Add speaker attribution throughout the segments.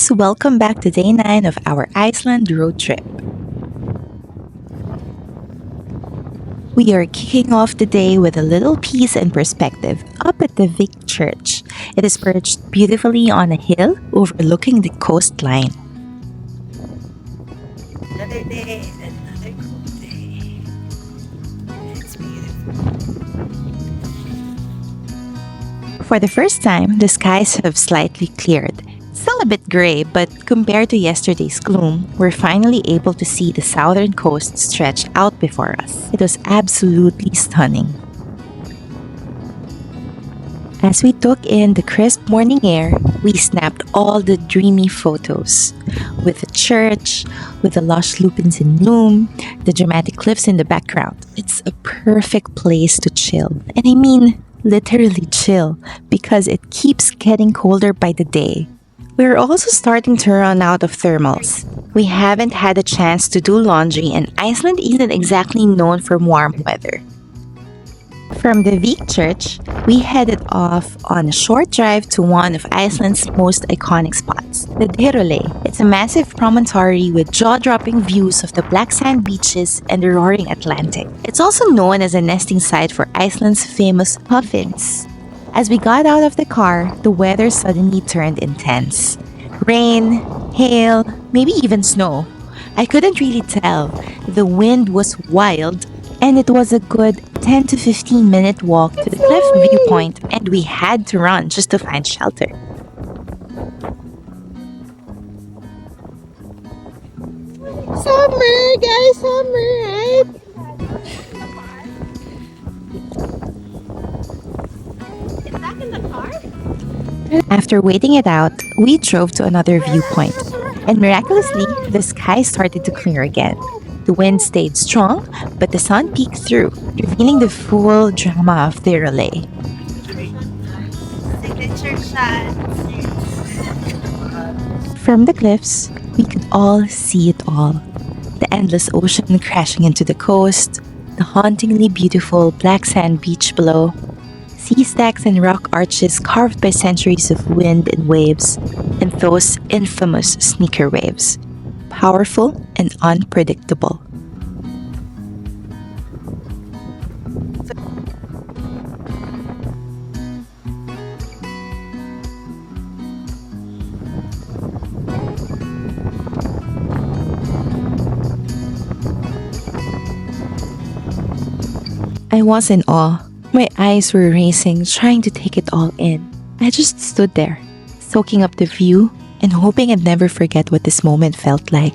Speaker 1: guys, welcome back to day 9 of our Iceland road trip. We are kicking off the day with a little peace and perspective up at the Vík Church. It is perched beautifully on a hill overlooking the coastline.
Speaker 2: Another day, another cool day. It's beautiful.
Speaker 1: For the first time, the skies have slightly cleared. Still a bit gray, but compared to yesterday's gloom, we're finally able to see the southern coast stretch out before us. It was absolutely stunning. As we took in the crisp morning air, we snapped all the dreamy photos. With the church, with the lush lupines in bloom, the dramatic cliffs in the background. It's a perfect place to chill. And I mean, literally chill, because it keeps getting colder by the day. We're also starting to run out of thermals. We haven't had a chance to do laundry, and Iceland isn't exactly known for warm weather. From the Vík Church, we headed off on a short drive to one of Iceland's most iconic spots, the Dyrhólaey. It's a massive promontory with jaw-dropping views of the black sand beaches and the roaring Atlantic. It's also known as a nesting site for Iceland's famous puffins. As we got out of the car, the weather suddenly turned intense. Rain, hail, maybe even snow. I couldn't really tell. The wind was wild, and it was a good 10 to 15 minute walk to the cliff viewpoint, and we had to run just to find shelter.
Speaker 2: Summer, guys, summer, right? It's back in the car?
Speaker 1: After waiting it out, we drove to another viewpoint, and miraculously, the sky started to clear again. The wind stayed strong, but the sun peeked through, revealing the full drama of Dyrhólaey.
Speaker 2: Signature shots.
Speaker 1: From the cliffs, we could all see it all. The endless ocean crashing into the coast, the hauntingly beautiful black sand beach below, sea stacks and rock arches carved by centuries of wind and waves, and those infamous sneaker waves. Powerful and unpredictable. I was in awe. My eyes were racing, trying to take it all in. I just stood there, soaking up the view and hoping I'd never forget what this moment felt like.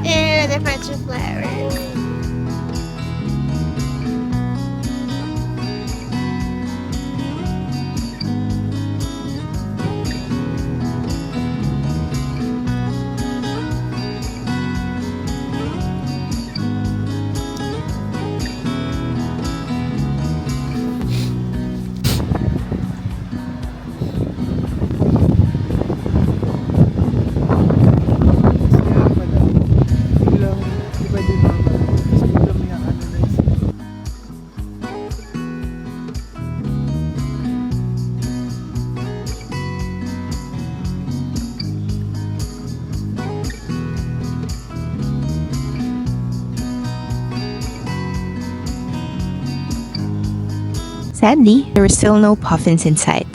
Speaker 2: Ew, the bunch of flowers.
Speaker 1: Sadly, there were still no puffins in sight.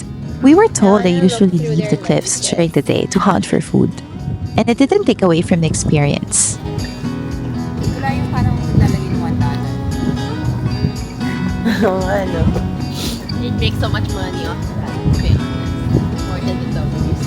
Speaker 1: We were told they usually leave the cliffs during the day to hunt for food, and it didn't take away from the experience.
Speaker 3: Wala yung parang lalagay ng $1.
Speaker 2: Oo, ano. It makes so much money off that. To be honest, more than the W's.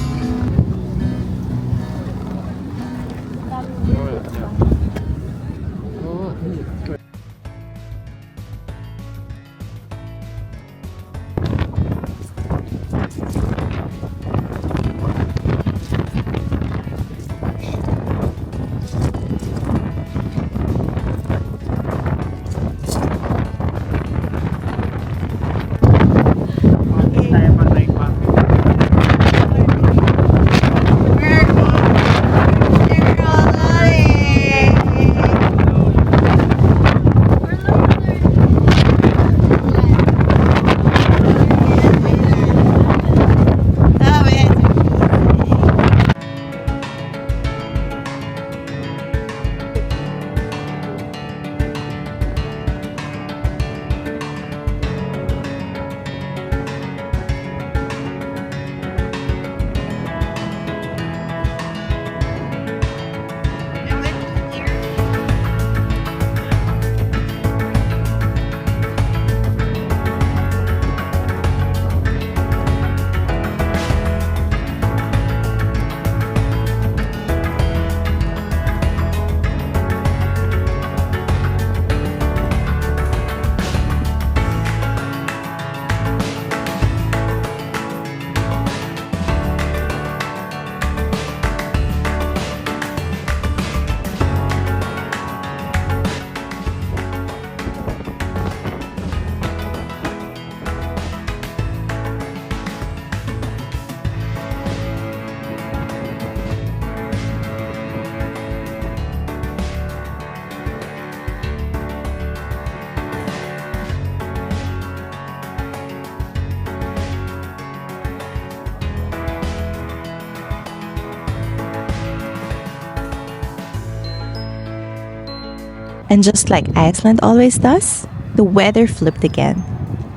Speaker 1: And just like Iceland always does, the weather flipped again.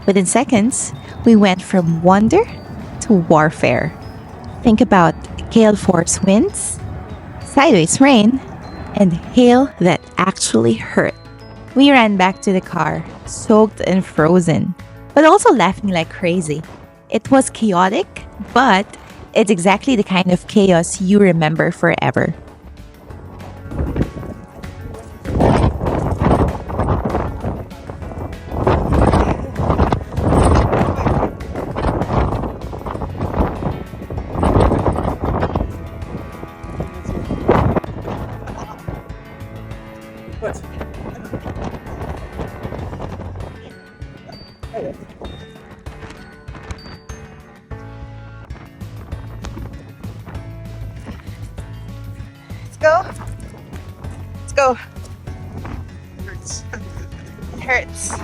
Speaker 1: Within seconds, we went from wonder to warfare. Think about gale force winds, sideways rain, and hail that actually hurt. We ran back to the car, soaked and frozen, but also laughing like crazy. It was chaotic, but it's exactly the kind of chaos you remember forever.
Speaker 2: Let's go. It hurts.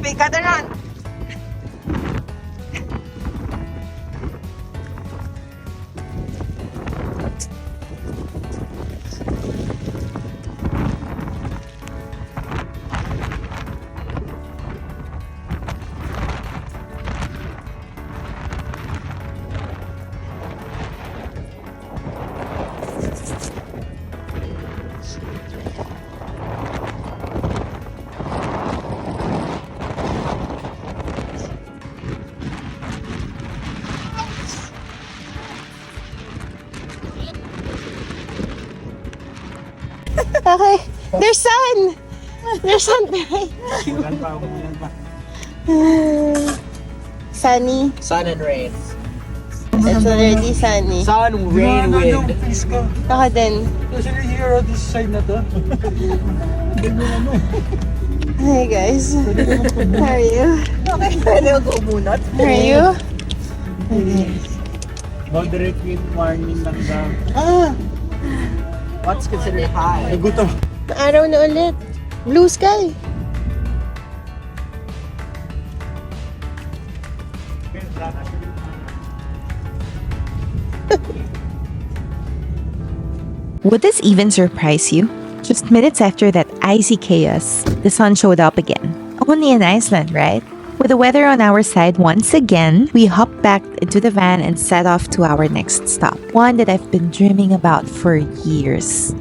Speaker 2: We gotta run. Okay, there's sun. There's sun behind. Sunny.
Speaker 4: Sun and rain.
Speaker 2: It's already sunny.
Speaker 4: Sun, rain, wind.
Speaker 2: Ako din.
Speaker 5: Especially here on this side na to.
Speaker 2: Hi guys. How are you?
Speaker 4: Okay, pwede ako umunot.
Speaker 2: How are you? Okay.
Speaker 5: Moderate wind warning lang daw.
Speaker 4: What's considered high?
Speaker 5: Nagutom.
Speaker 2: Araw na ulit. Blue sky.
Speaker 1: Would this even surprise you? Just minutes after that icy chaos, the sun showed up again. Only in Iceland, right? With the weather on our side once again, we hopped back into the van and set off to our next stop, one that I've been dreaming about for years.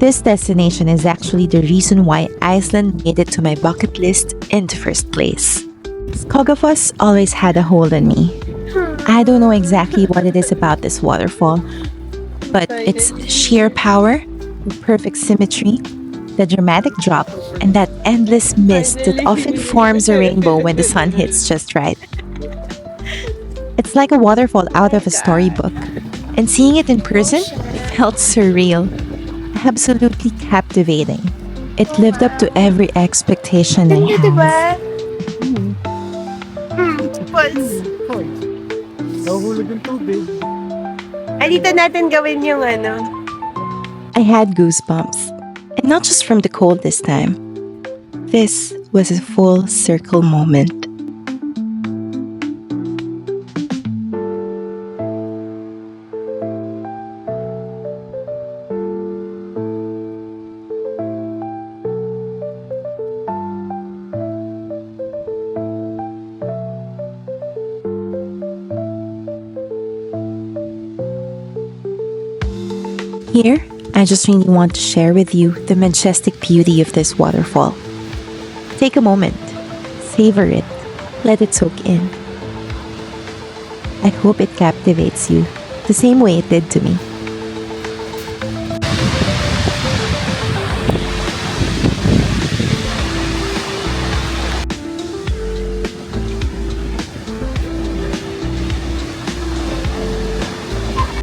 Speaker 1: This destination is actually the reason why Iceland made it to my bucket list in the first place. Skógafoss always had a hold on me. I don't know exactly what it is about this waterfall, but its sheer power, the perfect symmetry, the dramatic drop, and that endless mist that often forms a rainbow when the sun hits just right. It's like a waterfall out of a storybook, and seeing it in person felt surreal, absolutely captivating. It lived up to every expectation I
Speaker 3: Ganda,
Speaker 1: had.
Speaker 3: diba? Falls.
Speaker 5: Nahuhulog yung tubig.
Speaker 3: Ay, dito natin gawin yung ano.
Speaker 1: I had goosebumps, and not just from the cold this time. This was a full circle moment. Here, I just really want to share with you the majestic beauty of this waterfall. Take a moment, savor it, let it soak in. I hope it captivates you the same way it did to me.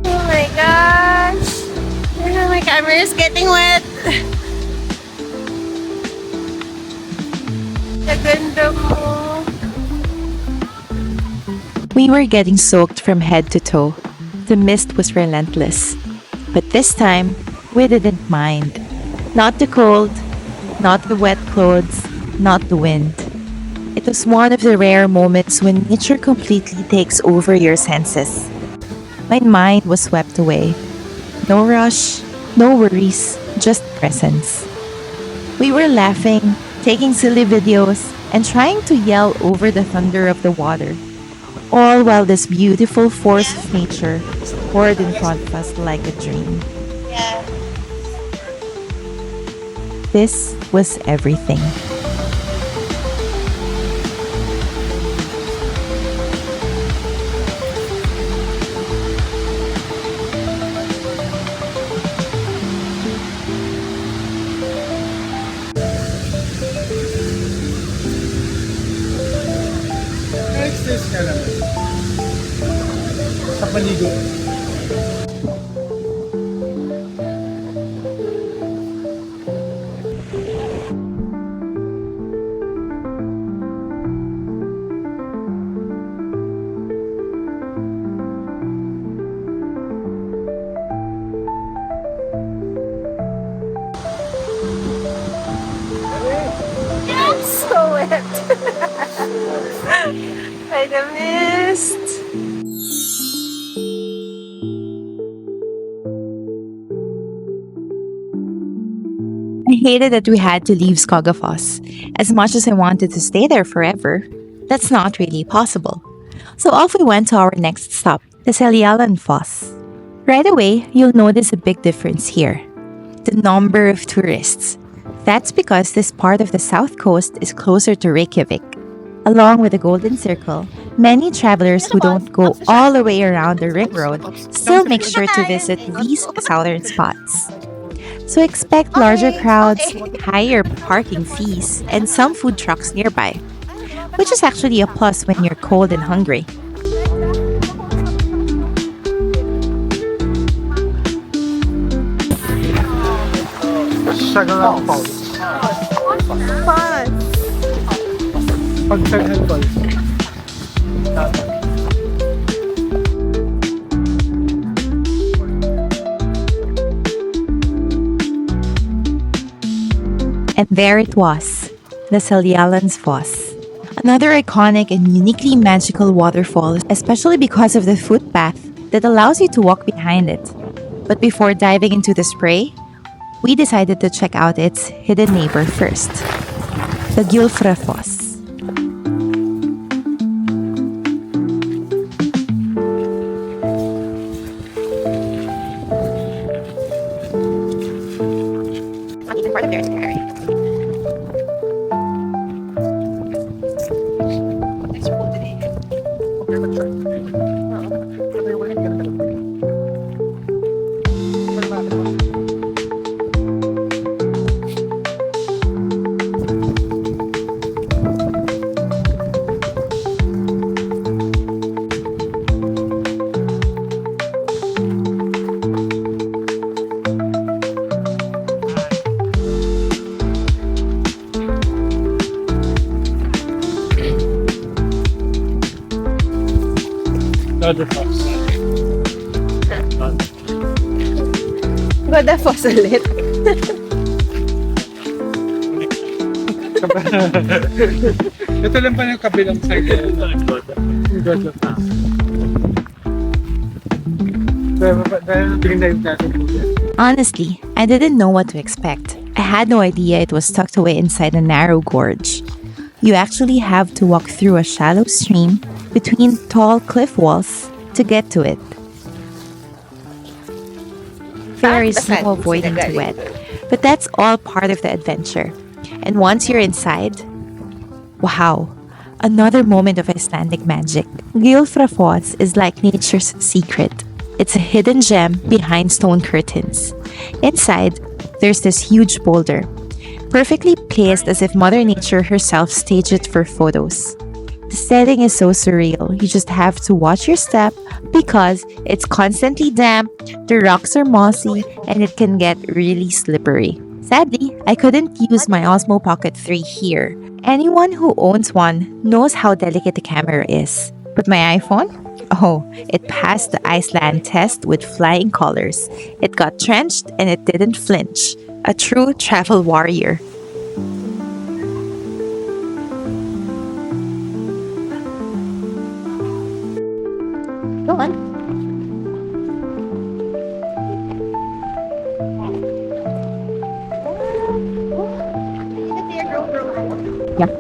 Speaker 3: Oh my gosh! Oh, my camera is getting wet. Ganda mo.
Speaker 1: We were getting soaked from head to toe. The mist was relentless. But this time, we didn't mind. Not the cold, not the wet clothes, not the wind. It was one of the rare moments when nature completely takes over your senses. My mind was swept away. No rush, no worries, just presence. We were laughing, taking silly videos, and trying to yell over the thunder of the water, all while this beautiful force of nature poured in front of us like a dream. This was everything.
Speaker 5: Exercise ka lang. Sa paligo.
Speaker 3: So wet. By the mist.
Speaker 1: I hated that we had to leave Skógafoss. As much as I wanted to stay there forever, that's not really possible. So off we went to our next stop, the Seljalandsfoss. Right away, you'll notice a big difference here. The number of tourists. That's because this part of the south coast is closer to Reykjavik. Along with the Golden Circle, many travelers who don't go all the way around the ring road still make sure to visit these southern spots. So expect larger crowds, higher parking fees, and some food trucks nearby, which is actually a plus when you're cold and hungry.
Speaker 5: Seljalandsfoss.
Speaker 3: Falls.
Speaker 5: Pag Seljalandsfoss.
Speaker 1: And there it was, the Seljalandsfoss. Another iconic and uniquely magical waterfall, especially because of the footpath that allows you to walk behind it. But before diving into the spray, we decided to check out its hidden neighbor first, the Gljúfrabúi.
Speaker 3: Part of there is very.
Speaker 5: Waterfalls.
Speaker 3: Skógafoss ulit.
Speaker 5: Ito lang pa yung kabilang side. Dahil tingnan natin po yan.
Speaker 1: Honestly, I didn't know what to expect. I had no idea it was tucked away inside a narrow gorge. You actually have to walk through a shallow stream between tall cliff walls to get to it. There is no avoiding the wet, but that's all part of the adventure. And once you're inside, wow, another moment of Icelandic magic. Gljúfrabúi is like nature's secret. It's a hidden gem behind stone curtains. Inside, there's this huge boulder, perfectly placed as if Mother Nature herself staged it for photos. The setting is so surreal, you just have to watch your step because it's constantly damp, the rocks are mossy, and it can get really slippery. Sadly, I couldn't use my Osmo Pocket 3 here. Anyone who owns one knows how delicate the camera is. But my iPhone? Oh, it passed the Iceland test with flying colors. It got drenched and it didn't flinch. A true travel warrior. Go on. Yeah.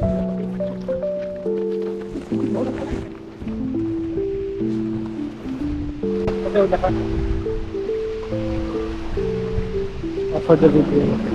Speaker 5: For the video.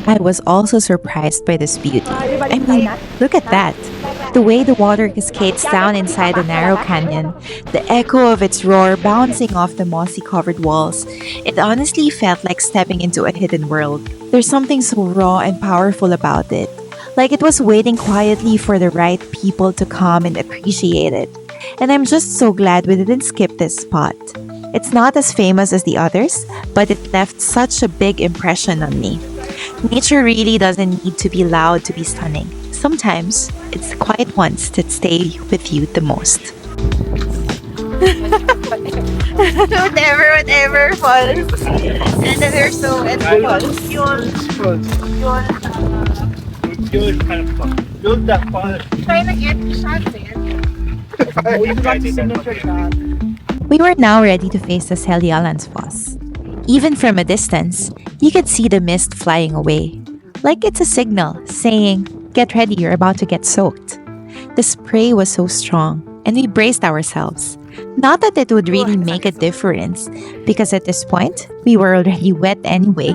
Speaker 1: I was also surprised by this beauty. I mean, look at that. The way the water cascades down inside the narrow canyon, the echo of its roar bouncing off the mossy covered walls, it honestly felt like stepping into a hidden world. There's something so raw and powerful about it. Like it was waiting quietly for the right people to come and appreciate it. And I'm just so glad we didn't skip this spot. It's not as famous as the others, but it left such a big impression on me. Nature really doesn't need to be loud to be stunning. Sometimes, it's the quiet ones that stay with you the most.
Speaker 3: whatever falls. And then there's so many falls.
Speaker 5: Yun kind of fun. Build that fun.
Speaker 3: Trying to get shots in.
Speaker 1: We were now ready to face the Seljalandsfoss. Even from a distance, you could see the mist flying away. Like it's a signal saying, get ready, you're about to get soaked. The spray was so strong, and we braced ourselves. Not that it would really make a difference, because at this point, we were already wet anyway.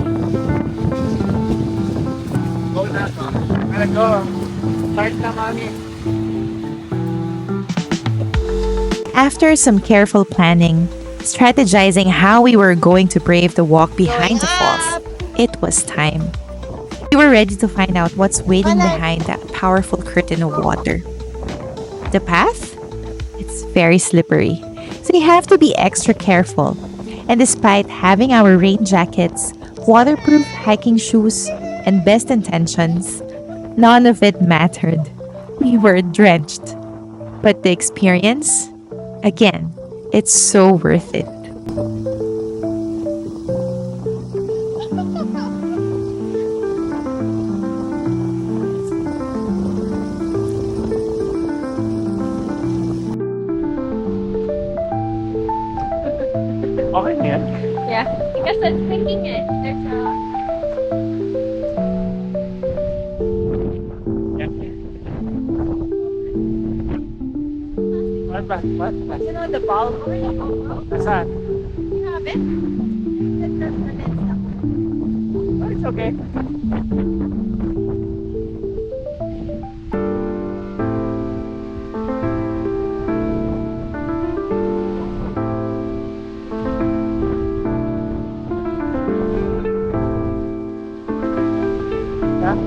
Speaker 5: Go na. Gotta go. Start na, mami.
Speaker 1: After some careful planning, strategizing how we were going to brave the walk behind the falls, it was time. We were ready to find out what's waiting behind that powerful curtain of water. The path? It's very slippery, so you have to be extra careful. And despite having our rain jackets, waterproof hiking shoes, and best intentions, none of it mattered. We were drenched. But the experience? Again, it's so worth it.
Speaker 5: Okay na yan.
Speaker 2: Yeah. Because I was thinking it. There's a...
Speaker 5: What?
Speaker 2: You know the ball?
Speaker 5: Nasaan?
Speaker 2: You have it?
Speaker 5: Oh, it's okay. Yeah.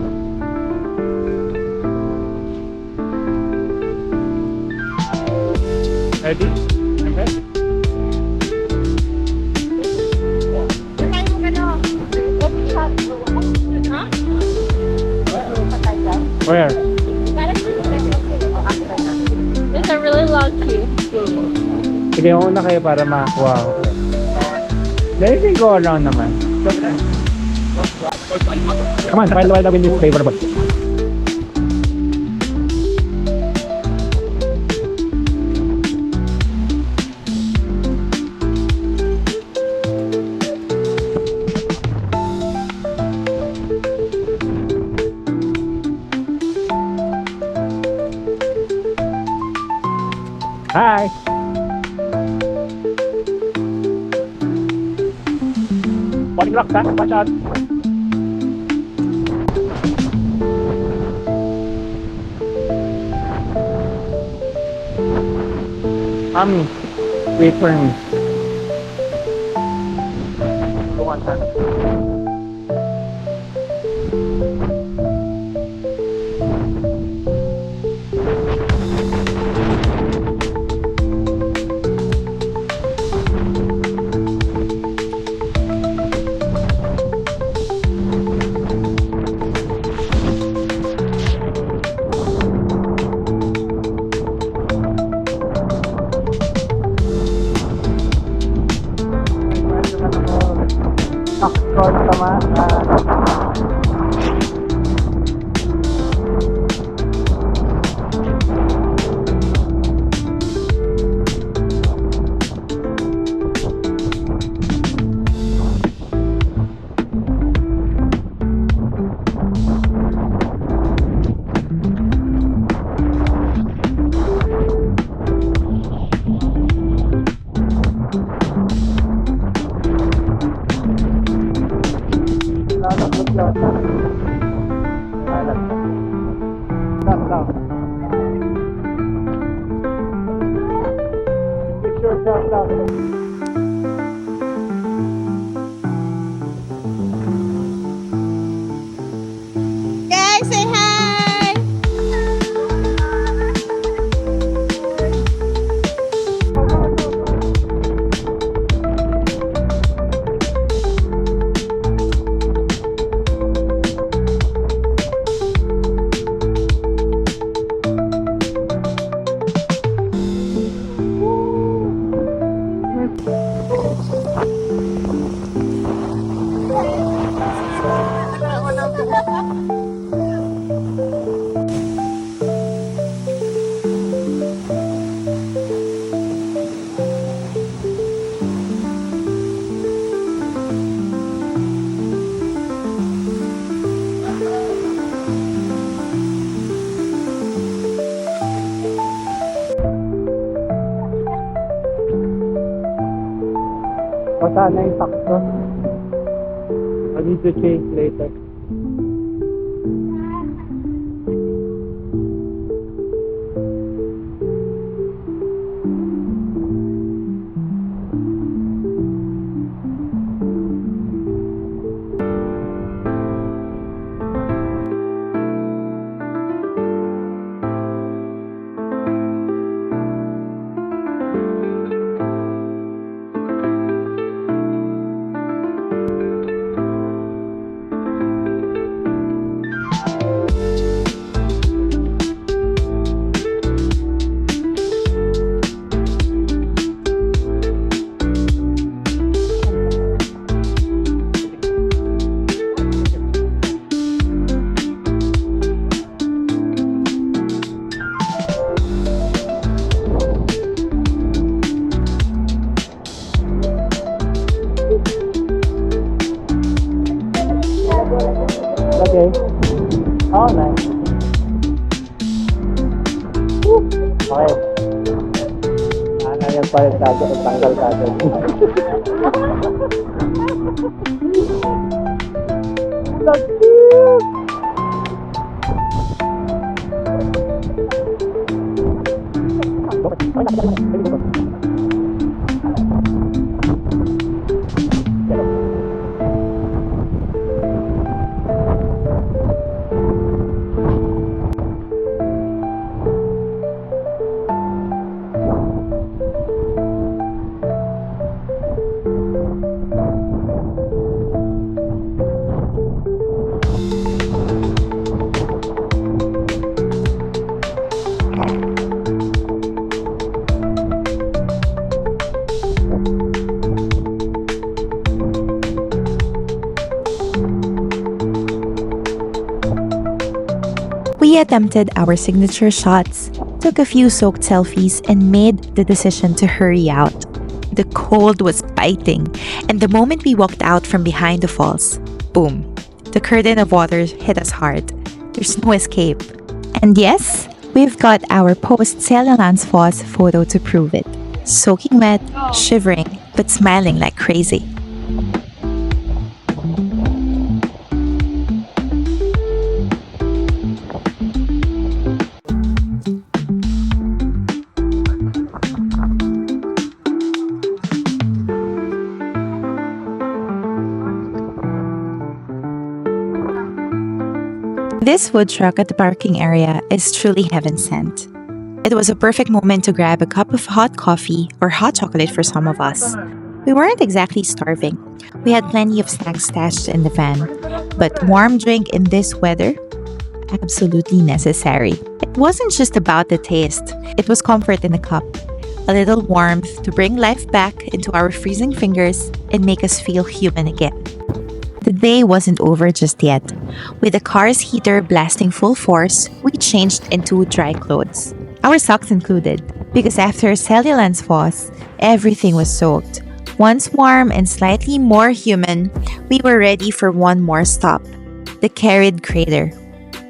Speaker 5: Ready? Okay.
Speaker 2: Patay mo ka no? Huh?
Speaker 5: Where?
Speaker 2: There's a really long queue.
Speaker 5: Sige, una kayo para makakuha ko. Then you can go around naman. Come on, while the wind is favorable. Hi! Body lock, ha? Watch out! Mommy, wait for me. Go on, ha?
Speaker 3: Guys, say hi!
Speaker 5: Sana yung sakto. I need to change later. Okay. Oh, nice. Okay. Ano yung palit tayo? Tanggal tayo. That's cute!
Speaker 1: We attempted our signature shots, took a few soaked selfies, and made the decision to hurry out. The cold was biting, and the moment we walked out from behind the falls, boom, the curtain of water hit us hard. There's no escape. And yes, we've got our post-Seljalandsfoss photo to prove it. Soaking wet, shivering, but smiling like crazy. This food truck at the parking area is truly heaven sent. It was a perfect moment to grab a cup of hot coffee or hot chocolate for some of us. We weren't exactly starving. We had plenty of snacks stashed in the van, but warm drink in this weather? Absolutely necessary. It wasn't just about the taste, it was comfort in the cup. A little warmth to bring life back into our freezing fingers and make us feel human again. The day wasn't over just yet. With the car's heater blasting full force, we changed into dry clothes. Our socks included, because after Seljalandsfoss, everything was soaked. Once warm and slightly more human, we were ready for one more stop, the Kerid crater.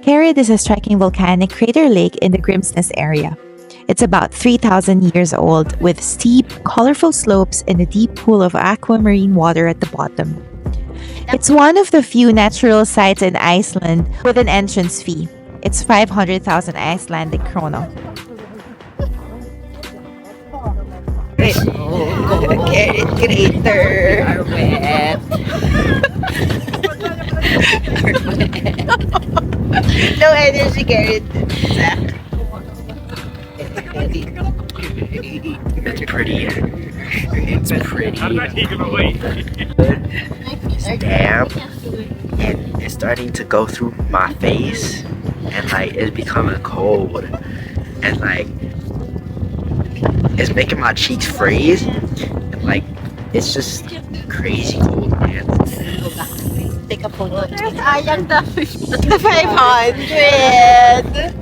Speaker 1: Kerid is a striking volcanic crater lake in the Grimsness area. It's about 3,000 years old, with steep, colorful slopes and a deep pool of aquamarine water at the bottom. It's one of the few natural sites in Iceland with an entrance fee. It's 500,000 Icelandic krona.
Speaker 4: Kerid crater. Are wet. No energy, Kerid. It's pretty. It's pretty. It's damp and it's starting to go through my face and like it's becoming cold and like it's making my cheeks freeze and like it's just crazy cold, man.
Speaker 3: Take a photo. Ayang the 500.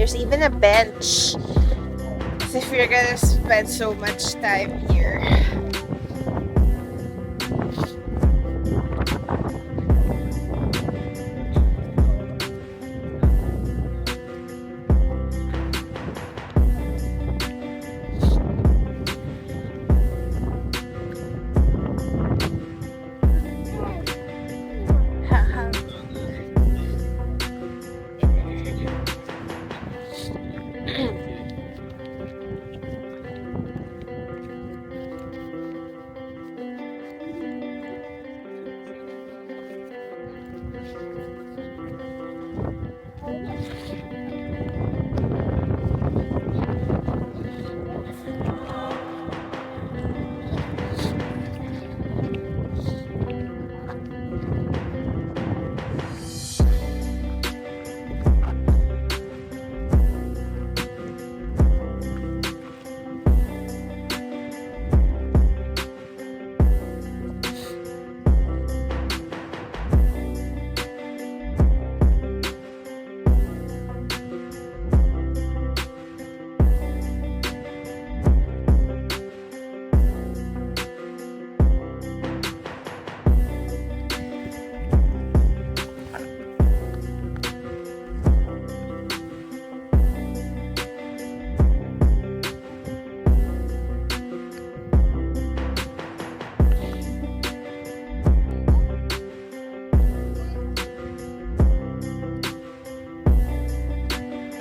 Speaker 3: There's even a bench as if you're gonna spend so much time here.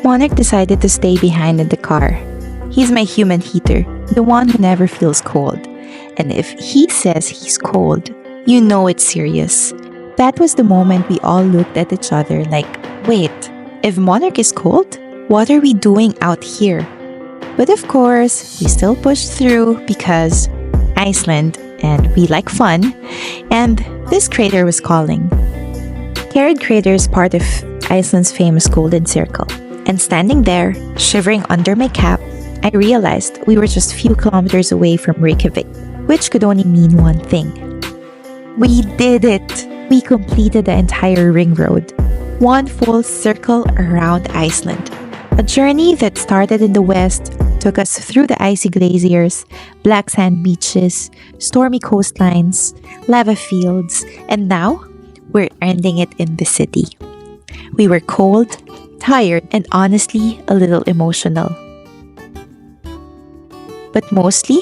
Speaker 1: Monarch decided to stay behind in the car. He's my human heater, the one who never feels cold. And if he says he's cold, you know it's serious. That was the moment we all looked at each other like, wait, if Monarch is cold, what are we doing out here? But of course, we still pushed through because Iceland, and we like fun, and this crater was calling. Carrad Crater is part of Iceland's famous Golden Circle. And standing there, shivering under my cap, I realized we were just a few kilometers away from Reykjavik, which could only mean one thing. We did it! We completed the entire ring road. One full circle around Iceland. A journey that started in the west, took us through the icy glaciers, black sand beaches, stormy coastlines, lava fields, and now we're ending it in the city. We were cold, tired, and honestly a little emotional. But mostly,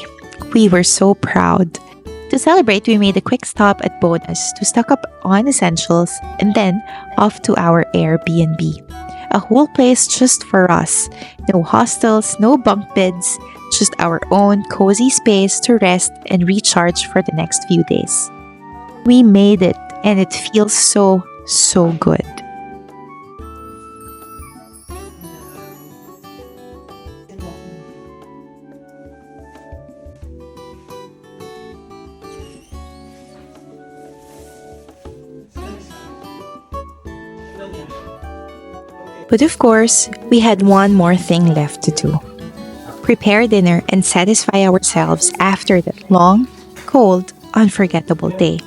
Speaker 1: we were so proud. To celebrate, we made a quick stop at Bonus to stock up on essentials and then off to our Airbnb. A whole place just for us. No hostels, no bunk beds, just our own cozy space to rest and recharge for the next few days. We made it, and it feels so good. But of course, we had one more thing left to do. Prepare dinner and satisfy ourselves after that long, cold, unforgettable day.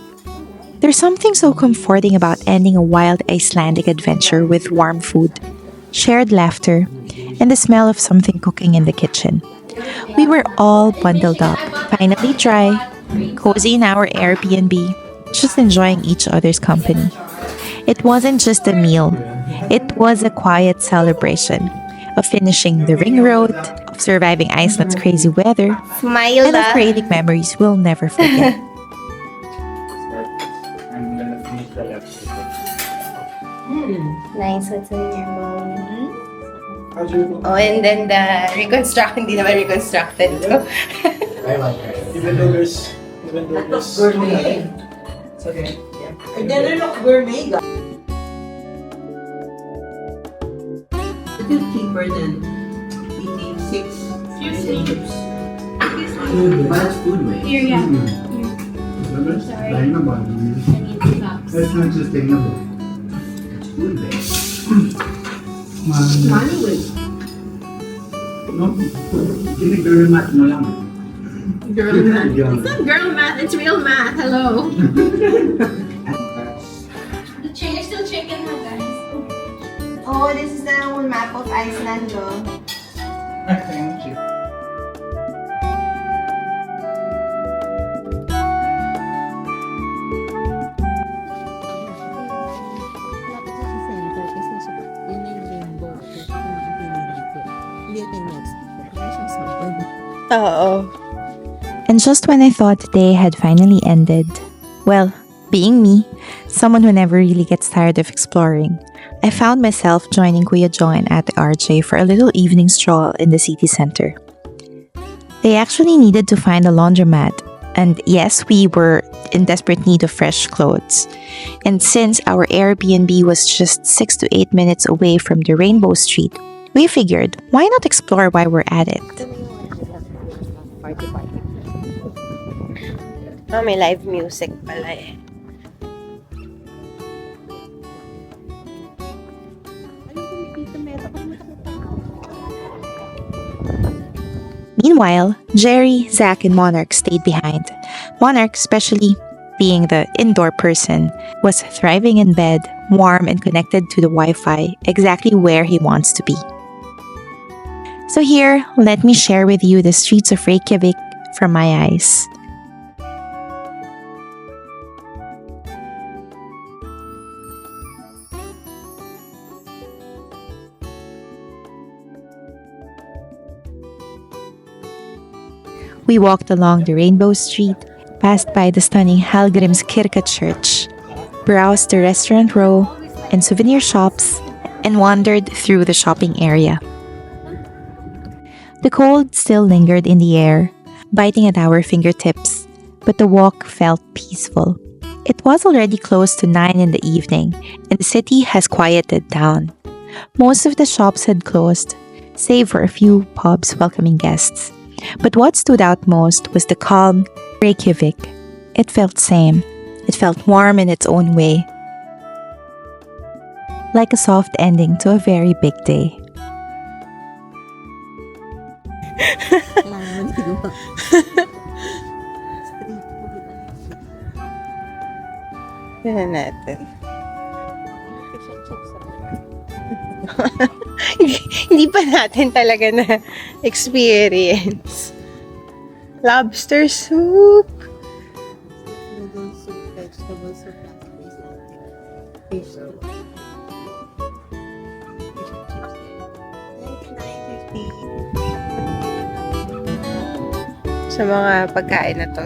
Speaker 1: There's something so comforting about ending a wild Icelandic adventure with warm food, shared laughter, and the smell of something cooking in the kitchen. We were all bundled up, finally dry, cozy in our Airbnb, just enjoying each other's company. It wasn't just a meal. It was a quiet celebration of finishing the ring road, of surviving Iceland's crazy weather,
Speaker 3: Smile
Speaker 1: and of creating memories we'll never forget.
Speaker 3: Nice, what's in your bowl? Oh, and then the reconstruction, hindi naman reconstructed to.
Speaker 6: Even though there's gourmet. It's okay. Yeah. It doesn't look gourmet. A bit cheaper than eating 6 chips.
Speaker 4: That's food waste.
Speaker 2: Here, yeah.
Speaker 7: Sorry.
Speaker 2: I
Speaker 7: need the socks.
Speaker 2: That's not sustainable.
Speaker 4: It's food waste.
Speaker 6: Money waste.
Speaker 2: No, hindi girl math mo lang.
Speaker 6: Girl math. It's not girl math, it's real math. Hello.
Speaker 7: The chicken, still chicken, huh, guys?
Speaker 3: Oh, this is the whole map of Iceland, though.
Speaker 2: Thank you.
Speaker 3: Oo.
Speaker 1: And just when I thought the day had finally ended, well, being me, someone who never really gets tired of exploring, I found myself joining Kuya Jo and Ate RJ for a little evening stroll in the city center. They actually needed to find a laundromat, and yes, we were in desperate need of fresh clothes. And since our Airbnb was just 6 to 8 minutes away from the Rainbow Street, we figured, why not explore while we're at it?
Speaker 3: Oh, may live music pala eh.
Speaker 1: Meanwhile, Jerry, Zach, and Monarch stayed behind. Monarch, especially being the indoor person, was thriving in bed, warm and connected to the Wi-Fi, exactly where he wants to be. So here, let me share with you the streets of Reykjavik from my eyes. We walked along the Rainbow Street, passed by the stunning Hallgrímskirkja Church, browsed the restaurant row and souvenir shops, and wandered through the shopping area. The cold still lingered in the air, biting at our fingertips, but the walk felt peaceful. It was already close to 9 in the evening, and the city has quieted down. Most of the shops had closed, save for a few pubs welcoming guests. But what stood out most was the calm Reykjavik. It felt same. It felt warm in its own way. Like a soft ending to a very big day.
Speaker 3: Tignan natin. Hindi pa natin talaga na experience. Lobster soup. Sa mga pagkain na to.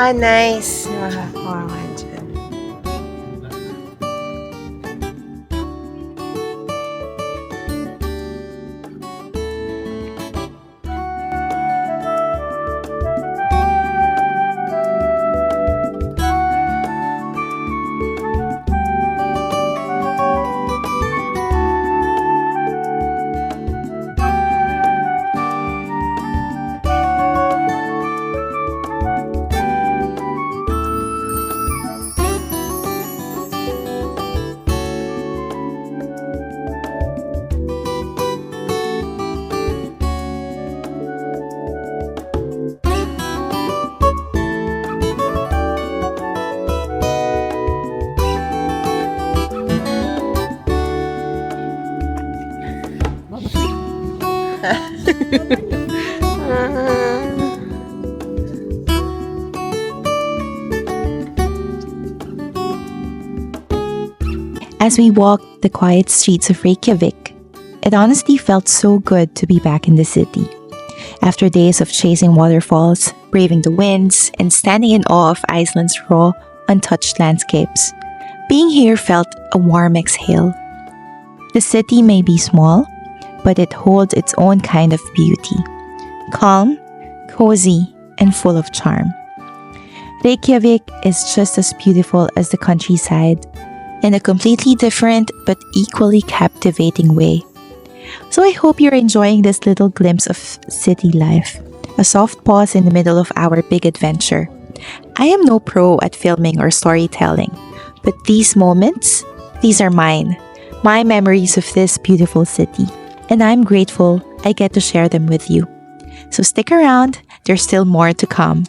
Speaker 3: Ah, nice. Nakakakuha ka dyan.
Speaker 1: As we walked the quiet streets of Reykjavik, it honestly felt so good to be back in the city. After days of chasing waterfalls, braving the winds, and standing in awe of Iceland's raw, untouched landscapes, being here felt a warm exhale. The city may be small, but it holds its own kind of beauty. Calm, cozy, and full of charm. Reykjavik is just as beautiful as the countryside, in a completely different but equally captivating way. So I hope you're enjoying this little glimpse of city life, a soft pause in the middle of our big adventure. I am no pro at filming or storytelling, but these moments, these are mine, my memories of this beautiful city, and I'm grateful I get to share them with you. So stick around, there's still more to come.